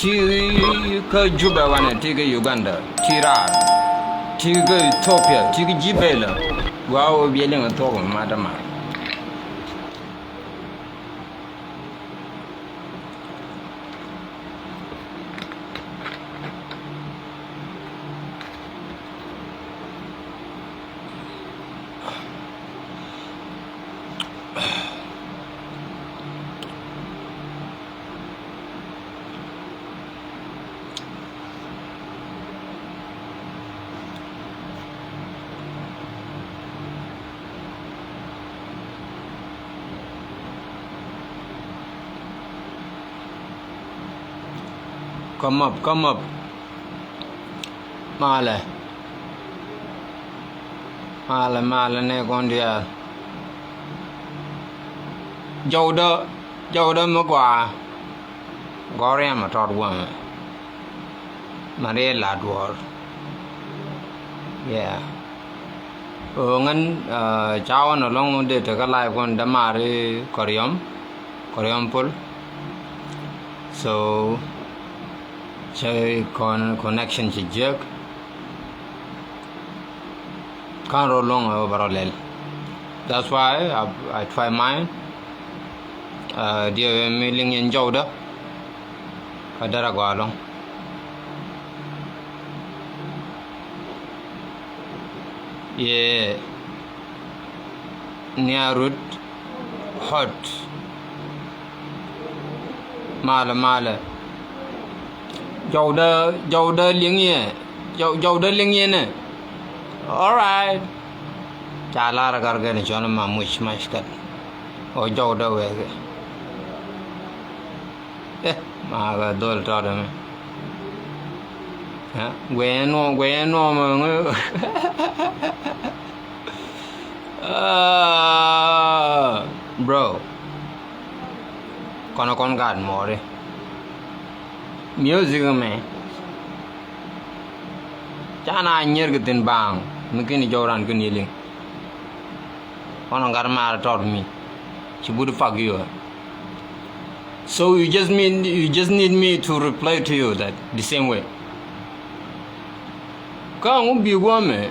Tika Juba wana tika Uganda, Tirar, tika Ethiopia, tika Jibela. Wow, bieling a talk madama. Come up. Male ne kondia. Jauda magwa. Goria ma tot one. Maria Ladwar. Yeah. Ngan chawan along de ta live kon damari Koream pul. So connection to jerk can't roll long overall. That's why I try mine. Dear milling in Joda Kadara go along. Yeah, near root hot mala. Jauda ling ye ne. All right. Chala karke ne chona mamush kat. O jauda wege. Maga dol tada me. Gweno mo. Bro. Kon gad more. Music me chana nyer gitin bang mungkin joran kun yiling ono garma taught me she would fuck you. So you just need me to reply to you that the same way ka ngu bi gwa me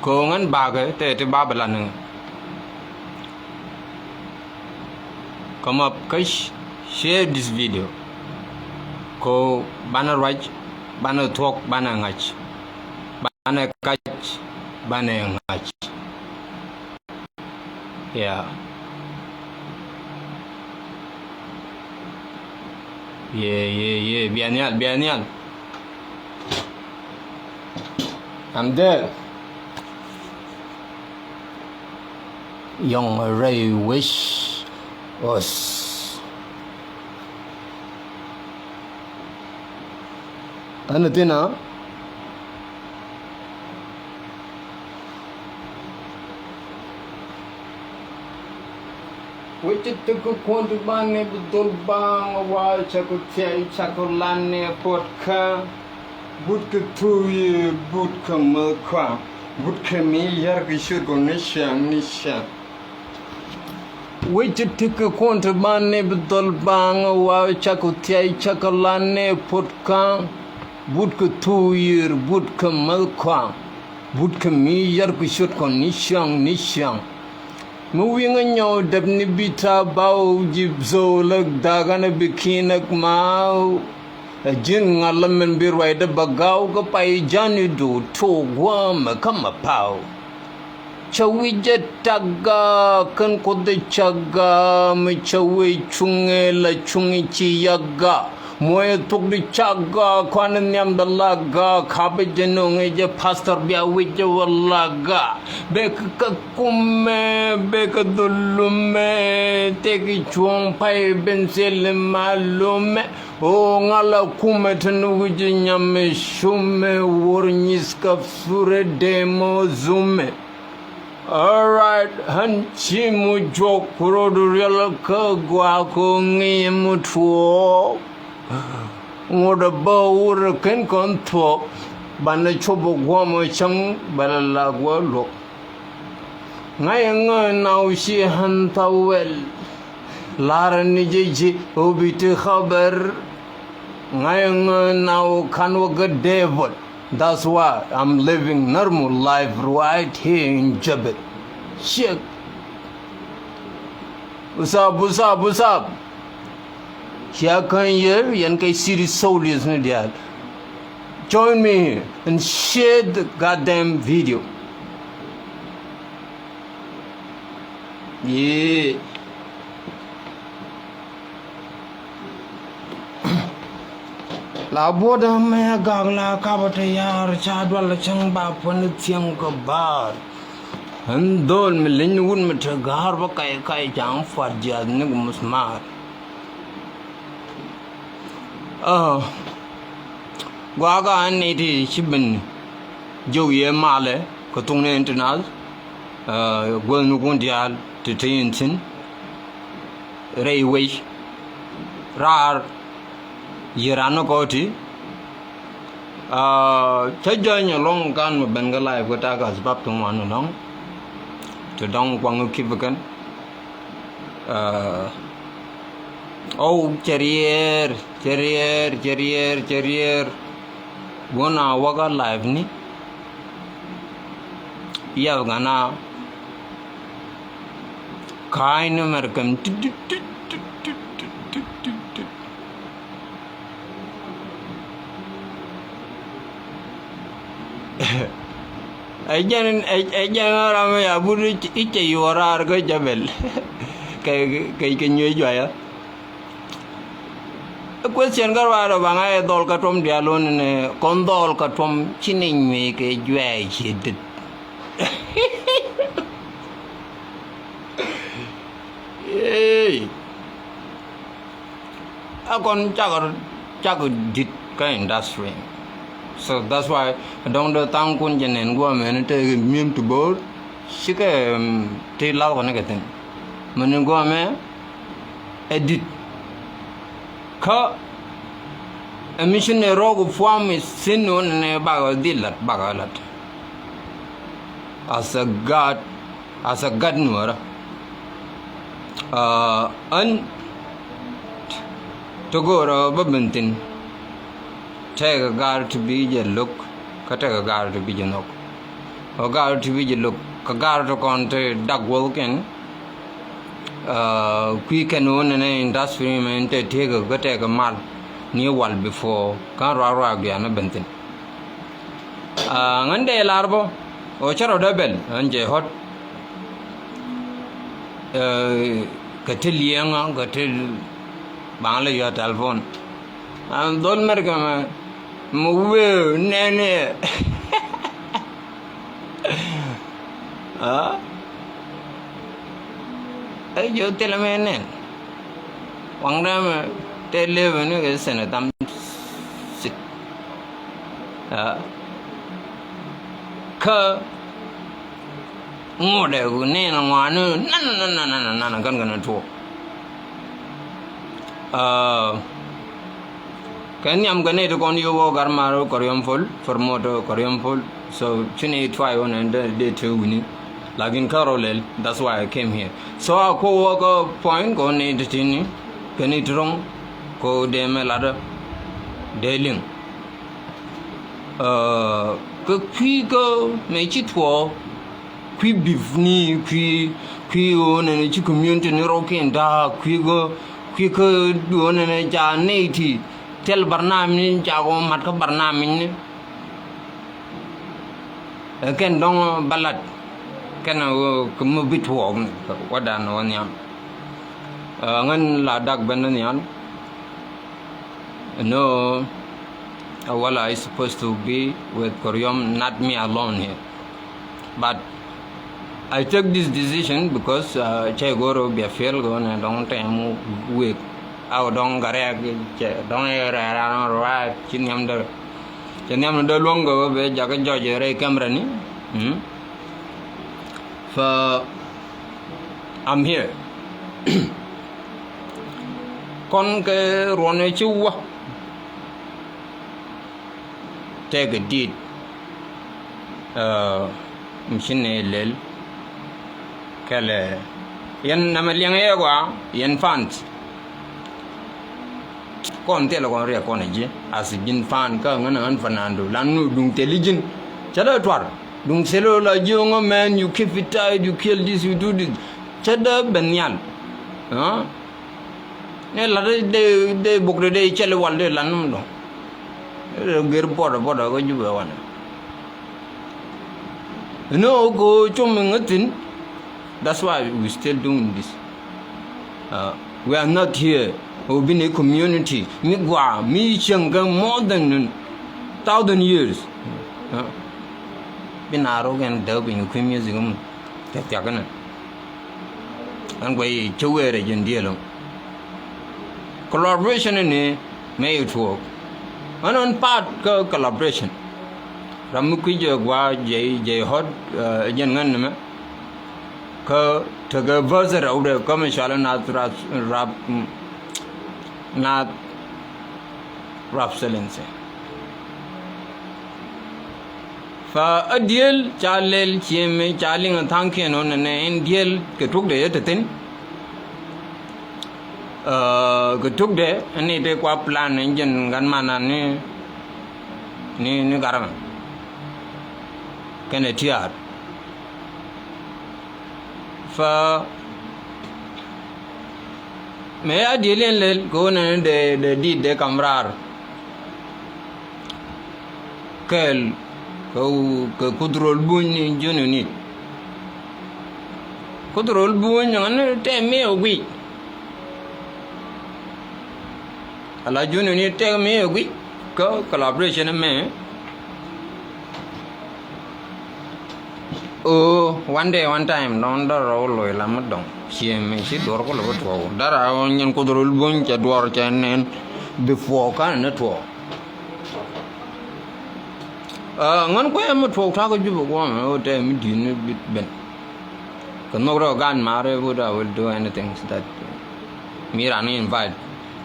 ko ngan ba ke te ba bala nang come up kash. Share this video. Ko bana raj, bana talk, bana ngach, bana catch, bana ngach. Yeah. Bianial. I'm there. Young Ray wish was. Ano din Wajit ko kontu bane betul bang awal cakut tiai cakulane potka but ke tuye but ke melkwa but ke miyar kisut konisha. Wajit ko kontu bane betul bang awal cakut tiai cakulane potka but ke tuye but ke melkwa but ke miyar kisut konisha. Moving on your debni bita bow jibzo lag dagana bikinak mau a jing alaman be right a bagao ka pai jani do to guam kama pow. Chawija taga kan kode chaga me chawi chunge la chungichi yaga. Moya tuk di chaga kwanan yam da laga kabe janong je pastor bia wije walaga beka kume beka dulume teki chuang pai bensel malume o ngala kume tanu wije nyame shume wornyiska sure demo zume. Alright, hanchi mu jokuro durela ka gwa ko ngi mutuo. Ngoda ba ura ken konto bana chobo gwamo chang balala gwalo ngaya nga naushi hanta wel lara nijiji obiti khabar ngayong now kanwa devil. That's why I'm living normal life right here in Jabet. Shit. What's up? Here can you and can see the soldiers in there. Join me here and share the goddamn video. Yeah. La boda me gagla kabata yar chadwala chang ba pan tiang ka bar. Handol me lin wun me tagar ba kai jang farjad nig musmar. Gwaga aneti shibin joye male ko tungne internal gwal nu gondial te tintin railway rar yirano koti chajanya long kan bengala ko ta ga sbab tung wan long to dong kwang kibakan oh cherier gona waga live ni ya gana kain american ajan rame ya buru iche yorar go jabel kai nyoy joya question garwaro banga dol ka tom dialon ne kon dol ka tom chini nyi ke joy chedit hey akon chagar dit ka industry. So that's why don't the town kun jenen go men te mim to board shike te law ko negatin men go me edit ka emission ne rogo form is sin on ne bagalat as a god nur an to go babentin take a guard to be a look, take a guard to be a knock. A guard to be a look, a guard to conte duck walking. Quick and own an industry and take a mark near wall before Canra Diana Benton. Monday larbo, or Charo Debel, and J hot Catilian, Catil Bangla your telephone. And don't make a move, nene. You tell a man, one time, they live in a senate. I'm sick. More than name one, no, gonna talk. Can I'm gonna to con you Garmaro Corium full for motor Corium full, so Chini try on and day 2 winning. Like in Carolel, that's why I came here. So I co worker point go need tini, can it wrong, go dem a ladder, dailing. Quick make it war, quick bifni, quick on and a community in Rocky and dark, quicker do on and a jar native. Tell Barnamin Jago Matka Barnamin can don't ballad can move it walk what I know on yam. La Duck Bandanian no well I supposed to be with Koreum, not me alone here. But I took this decision because Chegoro be a fail gone and long time week. Our don't garag don't right chinyam the longer be jaga George Ray Camerani. So I'm here. Conke Ronechu take a deed machine lel kale yan na maliang gwa yan fans kon te lo kon re kon ji as bin fan ka ngana an fanando lanu dung teligin chada twar dung selo la jongo man you keep it tight you kill this you do this chada benyal ha ne la de bokre de chele walde lanum do ger bodo ko jube wana no go chum ngatin. That's why we still doing this. We are not here. We've been a community. Me more than 1,000 years. Been arrogant, dubbing, music. And we chowere in deal. Collaboration in a may it work. And on part collaboration. Ramukuja gwa J hot jangan ka taga verser aude commercial not rap selling se fa adiel chalel chime chaling thanke no ne indiel ke tuk de tetin ke tuk de ani de kwa plan engine gan mana ni garang kene tiar fa me adielen lel ko ne de kamrar kel ko kudrol buñ jonu nit kudrol buñ ngane te me ogui ala jonu nit te me ogui ko collaboration me one day one time don da rolo la madong chiem si dor ko lo to dara on nyen ko dorul bon ca dor ca nen before kan na to ngon ko em to ta ko jubo ko o te mi din bit ben ko no ro gan mare would I will do anything that me ran invite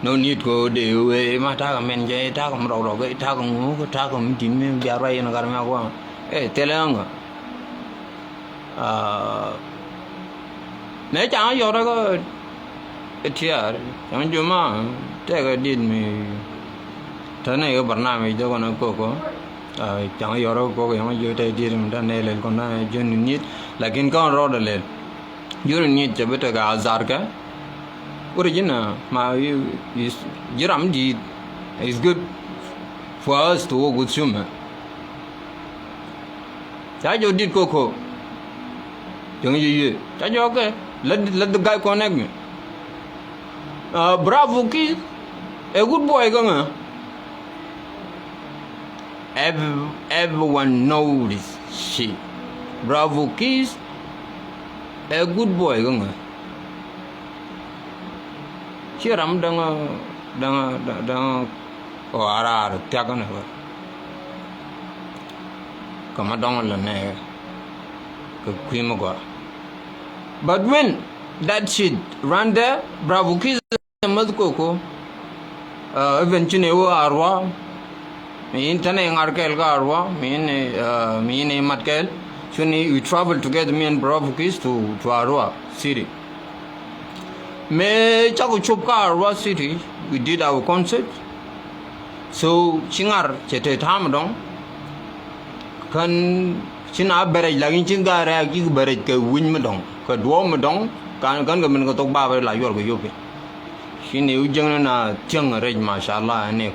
no need go de we ma ta ka men je ta ko ro ga ta ko ngu ko ta ko mi din me bia ra yin gar ma ko telanga nếu chẳng vô đó có chia chẳng chưa mà thế cái điện mi thế này cái bản nào mi cho con nó có chẳng vô đó có cái mà vô đây điện mình đã này lên con này vô nhít là cái con rồi đó lên vô nhít cho biết cái azar cái original mà you làm gì is good for us to work with you man chả vô điện Koko Don't you? Okay. Let the guy connect me. Bravo kid, a good boy, gonna. Everyone knows this shit. Bravo kids, a good boy, gonna. Here I'm dang or ara taken her. Come on, la but when that shit ran there, Bravo Kids and Koko, eventually Arwa, me intane Arkel Garwa, me in Matkel, we traveled together, me and Bravo Kids to Arwa city. Me Chaco Chopka Arwa city, we did our concert. So Chingar Chete Tamadong can China berej lagi chinga ra ki berej ke win madong ke duo madong kan ke men ko tok ba la yor ko yope shine ujang na chang rej mashallah ne